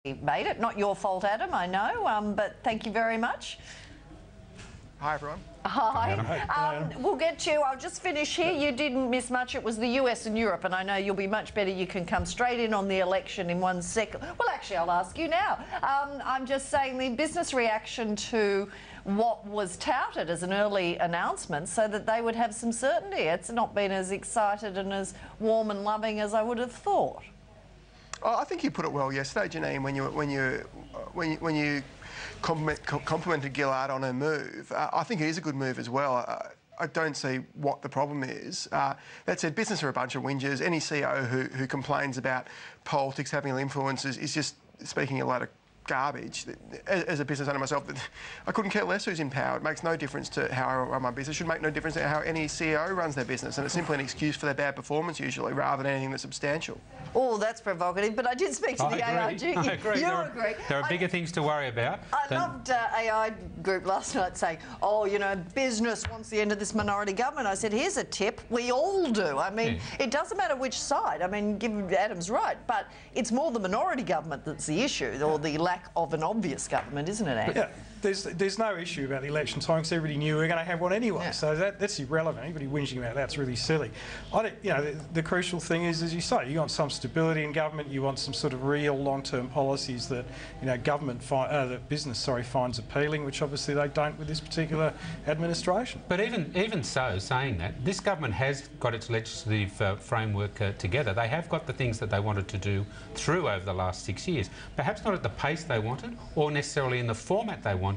made it. Not your fault, Adam, I know, but thank you very much. Hi, everyone. Hi. We'll get to you. I'll just finish here. You didn't miss much. It was the US and Europe, and I know you'll be much better. You can come straight in on the election in 1 second. Well, actually, I'll ask you now. I'm just saying the business reaction to what was touted as an early announcement so that they would have some certainty. It's not been as excited and as warm and loving as I would have thought. Oh, I think you put it well yesterday, Janine, when you complimented Gillard on her move. I think it is a good move as well. I don't see what the problem is. That said, business are a bunch of whingers. Any CEO who complains about politics having influences is just speaking a lot of garbage. As a business owner myself, I couldn't care less who's in power. It makes no difference to how I run my business. It should make no difference to how any CEO runs their business, and it's simply an excuse for their bad performance usually, rather than anything that's substantial. Oh, that's provocative, but I did speak to the AI Group. I agree. You agree. There are bigger things to worry about. I loved AI Group last night saying, oh, you know, business wants the end of this minority government. I said, here's a tip, we all do. I mean, it doesn't matter which side. I mean, Adam's right, but it's more the minority government that's the issue, or the lack of an obvious government, isn't it, Andy? Yeah, there's no issue about the election time because everybody knew we were going to have one anyway. Yeah. So that's irrelevant. Anybody whinging about that's really silly. I think, you know, the crucial thing is, as you say, you want some stability in government. You want some sort of real long-term policies that, you know, that business finds appealing, which obviously they don't with this particular administration. But even so, saying that, this government has got its legislative framework together. They have got the things that they wanted to do through over the last 6 years. Perhaps not at the pace they wanted, or necessarily in the format they wanted.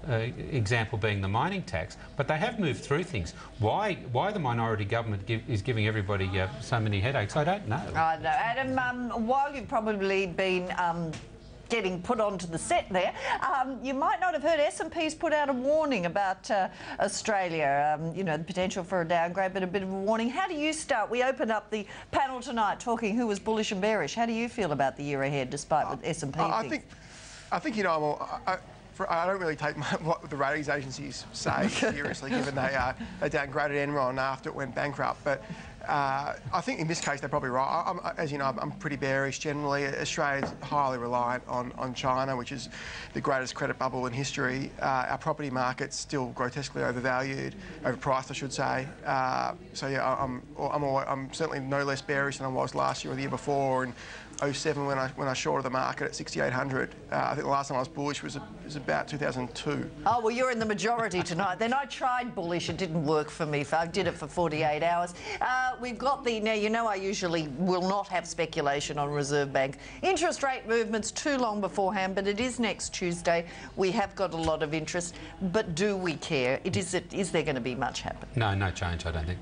Example being the mining tax, but they have moved through things. Why the minority government is giving everybody so many headaches, I don't know. I know. Adam, while you've probably been getting put onto the set there, you might not have heard S&P's put out a warning about Australia, you know, the potential for a downgrade, but a bit of a warning. How do you start? We opened up the panel tonight talking who was bullish and bearish. How do you feel about the year ahead, despite what S&P thinks? I think, you know, I don't really take what the ratings agencies say seriously, given they downgraded Enron after it went bankrupt. But I think in this case they're probably right. As you know, I'm pretty bearish generally. Australia's highly reliant on China, which is the greatest credit bubble in history. Our property market's still grotesquely overpriced, I should say. So yeah, I'm certainly no less bearish than I was last year or the year before. And 2007 when I shorted the market at 6,800. I think the last time I was bullish was about 2002. Oh, well, you're in the majority tonight. Then I tried bullish. It didn't work for me. I did it for 48 hours. We've got now, you know, I usually will not have speculation on Reserve Bank interest rate movements too long beforehand, but it is next Tuesday. We have got a lot of interest, but do we care? Is there going to be much happen? No change, I don't think.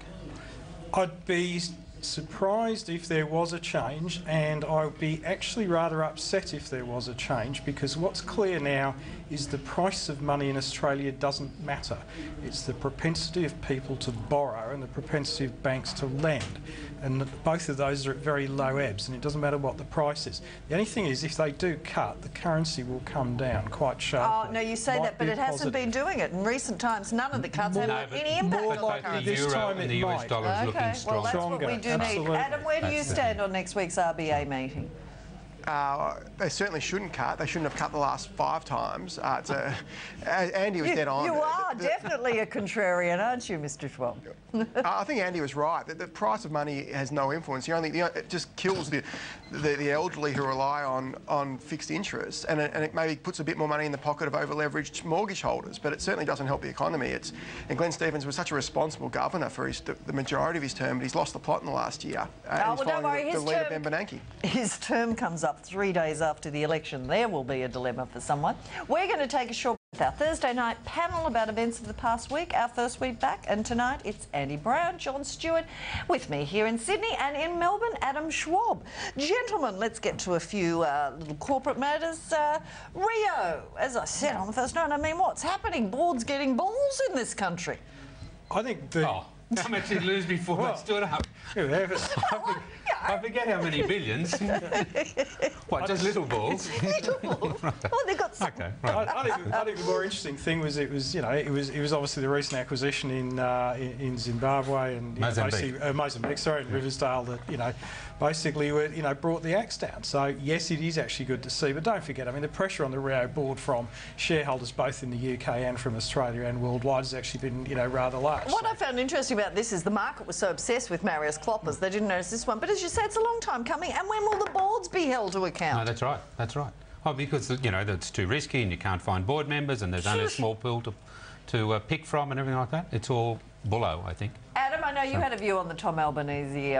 I'd be surprised if there was a change, and I would be actually rather upset if there was a change, because what's clear now is the price of money in Australia doesn't matter. It's the propensity of people to borrow and the propensity of banks to lend, and both of those are at very low ebbs, and it doesn't matter what the price is. The only thing is, if they do cut, the currency will come down quite sharply. Oh, no, you say that, but it hasn't been doing it in recent times. None of the cuts have had any impact on the currency. The euro and the US dollar is looking strong. Well, that's what we do need. Absolutely. Adam, where do you stand on next week's RBA meeting? They certainly shouldn't cut. They shouldn't have cut the last 5 times. Andy was dead on. You are definitely a contrarian, aren't you, Mr. Schwab? I think Andy was right. The price of money has no influence. It just kills the elderly who rely on fixed interest, and it maybe puts a bit more money in the pocket of over-leveraged mortgage holders, but it certainly doesn't help the economy. And Glenn Stevens was such a responsible governor for the majority of his term, but he's lost the plot in the last year. Oh, well, don't worry. His term comes up 3 days after the election. There will be a dilemma for someone. We're going to take a short break with our Thursday night panel about events of the past week, our first week back, and tonight it's Andy Brown, John Stewart, with me here in Sydney, and in Melbourne, Adam Schwab. Gentlemen, let's get to a few little corporate matters. Rio, as I said on the first night, I mean, what's happening? Boards getting balls in this country. I think the... How much did he lose before they stood up? I forget how many billions. What, just little balls? Little balls. Oh, they've got some. Okay, right. I think the more interesting thing was it was obviously the recent acquisition in Zimbabwe and Mozambique, sorry, in Riversdale that basically brought the axe down. So yes, it is actually good to see, but don't forget, I mean, the pressure on the Rio board from shareholders both in the UK and from Australia and worldwide has actually been rather large. What I found interesting about this is the market was so obsessed with Marius Kloppers they didn't notice this one. But as you say, it's a long time coming. And when will the boards be held to account? No, that's right. That's right. Well, because that's too risky and you can't find board members and there's only a small pool to pick from and everything like that. It's all bullo, I think. Adam, I know you had a view on the Tom Albanese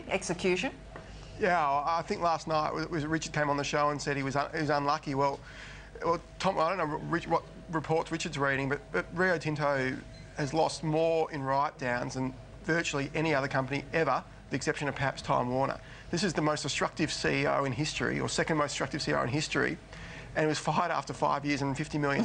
execution. Yeah, I think last night Richard came on the show and said he was unlucky. Well, Tom, I don't know what reports Richard's reading, but Rio Tinto has lost more in write-downs than virtually any other company ever, with the exception of perhaps Time Warner. This is the most destructive CEO in history, or second most destructive CEO in history, and he was fired after 5 years and $50 million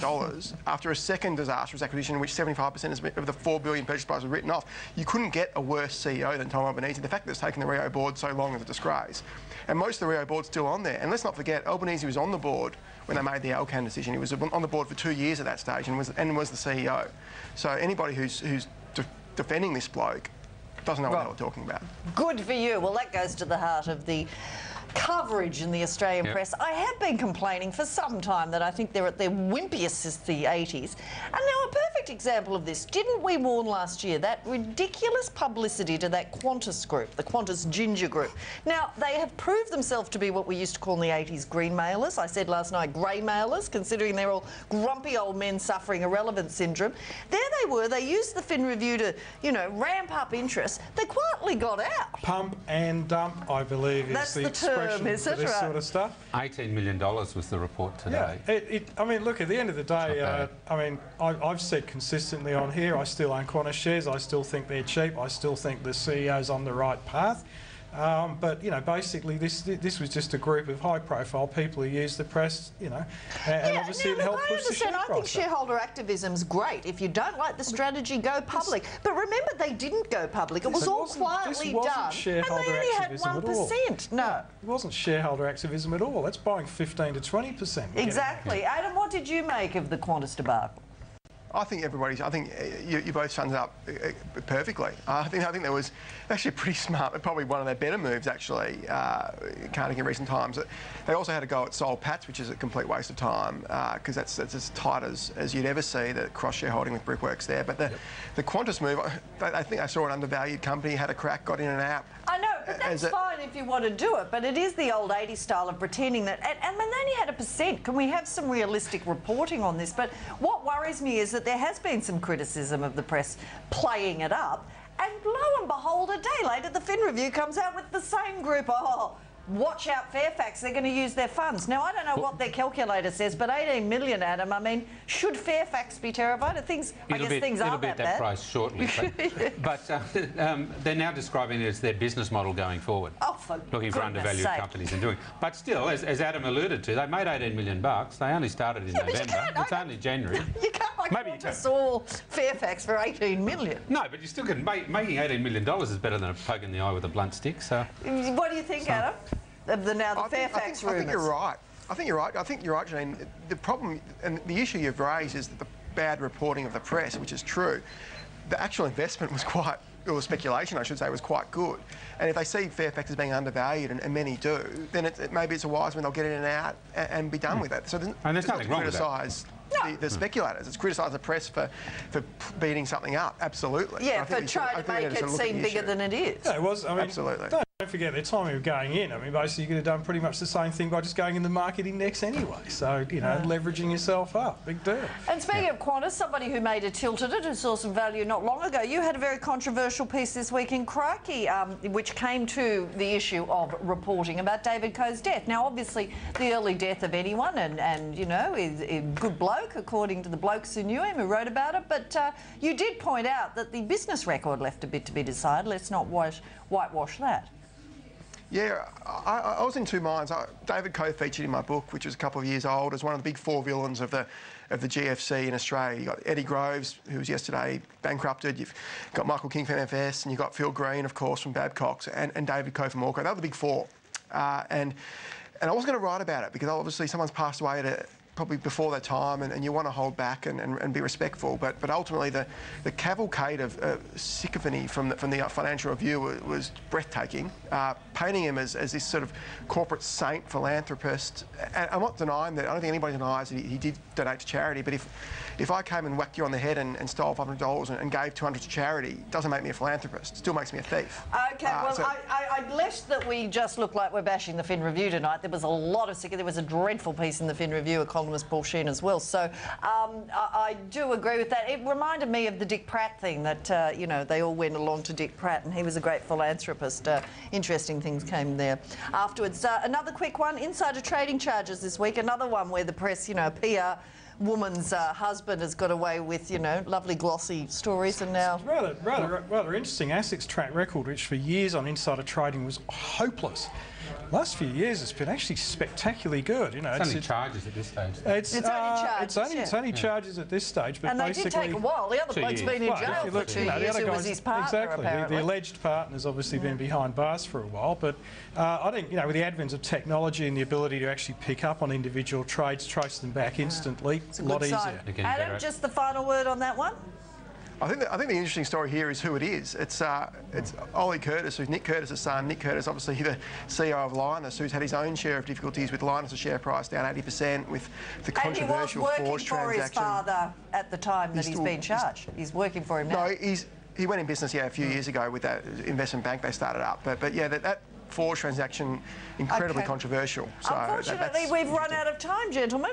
after a second disastrous acquisition in which 75% of the $4 billion purchase price was written off. You couldn't get a worse CEO than Tom Albanese. The fact that it's taken the Rio board so long is a disgrace. And most of the Rio board's still on there. And let's not forget, Albanese was on the board when they made the Alcan decision. He was on the board for 2 years at that stage and was the CEO. So anybody who's defending this bloke doesn't know what they're talking about. Good for you. Well, that goes to the heart of the coverage in the Australian press. I have been complaining for some time that I think they're at their wimpiest since the 80s. And now a perfect example of this. Didn't we warn last year that ridiculous publicity to that Qantas group, the Qantas Ginger Group? Now, they have proved themselves to be what we used to call in the 80s green mailers. I said last night grey mailers, considering they're all grumpy old men suffering irrelevance syndrome. There they were. They used the Fin Review to, ramp up interest. They quietly got out. Pump and dump, I believe, is the expression for this sort of stuff. $18 million was the report today. Yeah, I mean, look, at the end of the day, I've said consistently on here, I still own Qantas shares. I still think they're cheap. I still think the CEO's on the right path. But basically, this was just a group of high-profile people who used the press, and obviously it helped push the share price up. I think shareholder activism's great. If you don't like the strategy, go public. But remember, they didn't go public. It was all quietly done, and they only had 1%. No, it wasn't shareholder activism at all. That's buying 15 to 20%. Exactly. Adam, what did you make of the Qantas debacle? I think you both summed it up perfectly. I think there was actually pretty smart, probably one of their better moves actually, Carnegie in recent times. They also had a go at Soul Patts, which is a complete waste of time because that's as tight as you'd ever see, the cross-shareholding with Brickworks there. But the Qantas move, I think I saw an undervalued company, had a crack, got in and out. I know, but that's fine if you want to do it, but it is the old 80s style of pretending that, and they only had 1%. Can we have some realistic reporting on this? But what worries me is that there has been some criticism of the press playing it up, and lo and behold, a day later the Fin Review comes out with the same group. Oh, watch out Fairfax, they're going to use their funds. Now, I don't know what their calculator says, but 18 million, Adam, I mean, should Fairfax be terrified? I guess things aren't that bad. It'll be at that price shortly. But they're now describing it as their business model going forward. Oh, for looking for undervalued companies and doing. But still, as Adam alluded to, they made $18 million. They only started in November. It's only January. You can't Qantas or Fairfax for 18 million. No, but you still can. Making $18 million is better than a poke in the eye with a blunt stick. So, what do you think, Adam? The Fairfax rumours. I think you're right. I think you're right, Janine. The problem and the issue you've raised is the bad reporting of the press, which is true. The actual investment was or speculation, I should say, was quite good. And if they see Fairfax as being undervalued, and many do, then maybe it's a wise when they'll get in and out and be done with it. So there's nothing wrong with that. The speculators. It's criticise the press for beating something up. Absolutely. Yeah, for trying to make it seem bigger than it is. Yeah, it was. I mean, absolutely. Don't forget their timing of going in. I mean, basically, you could have done pretty much the same thing by just going in the market index anyway. So, leveraging yourself up. Big deal. And speaking of Qantas, somebody who made a tilt at it, who saw some value not long ago, you had a very controversial piece this week in Crikey, which came to the issue of reporting about David Coe's death. Now, obviously, the early death of anyone, and is a good bloke, according to the blokes who knew him, who wrote about it. But you did point out that the business record left a bit to be desired. Let's not whitewash that. Yeah, I was in two minds. David Coe featured in my book, which was a couple of years old, as one of the big four villains of the GFC in Australia. You got Eddie Groves, who was yesterday bankrupted. You've got Michael King from MFS, and you've got Phil Green, of course, from Babcock, and David Coe from Orco. They were the big four. And I wasn't going to write about it because obviously someone's passed away at probably before their time, and you want to hold back and be respectful. But ultimately, the cavalcade of sycophancy from the Financial Review was breathtaking, painting him as this sort of corporate saint, philanthropist. And I'm not denying that. I don't think anybody denies that he did donate to charity. But if I came and whacked you on the head and stole $500 and gave $200 to charity, it doesn't make me a philanthropist. It still makes me a thief. OK, well, lest that we just look like we're bashing the Fin Review tonight. There was a lot of there was a dreadful piece in the Fin Review, economist Paul Sheehan as well. So I do agree with that. It reminded me of the Dick Pratt thing that, you know, they all went along to Dick Pratt and he was a great philanthropist. Interesting things came there afterwards. Another quick one, insider trading charges this week. Another one where the press, you know, PR woman's husband has got away with, you know, lovely glossy stories, and now... It's rather interesting. ASIC's track record, which for years on insider trading was hopeless. Last few years it's been actually spectacularly good. You know, it's only charges at this stage. It's only charges. It's only charges at this stage, but and basically... they did take a while. The other bloke's been in jail for 2 years. Who was his partner, exactly. apparently. The alleged partner's obviously been behind bars for a while, but I think, you know, with the advent of technology and the ability to actually pick up on individual trades, trace them back instantly, it's a lot easier. Adam, just the final word on that one? I think the interesting story here is who it is. It's Ollie Curtis, who's Nick Curtis' son. Nick Curtis, obviously the CEO of Linus, who's had his own share of difficulties with Linus' share price down 80%, with the controversial Forge transaction. And he was working for his father at the time that he's been charged. He's working for him now. No, he went in business, a few years ago with that investment bank they started up. But yeah, that Forge transaction, incredibly controversial. So unfortunately, we've run out of time, gentlemen.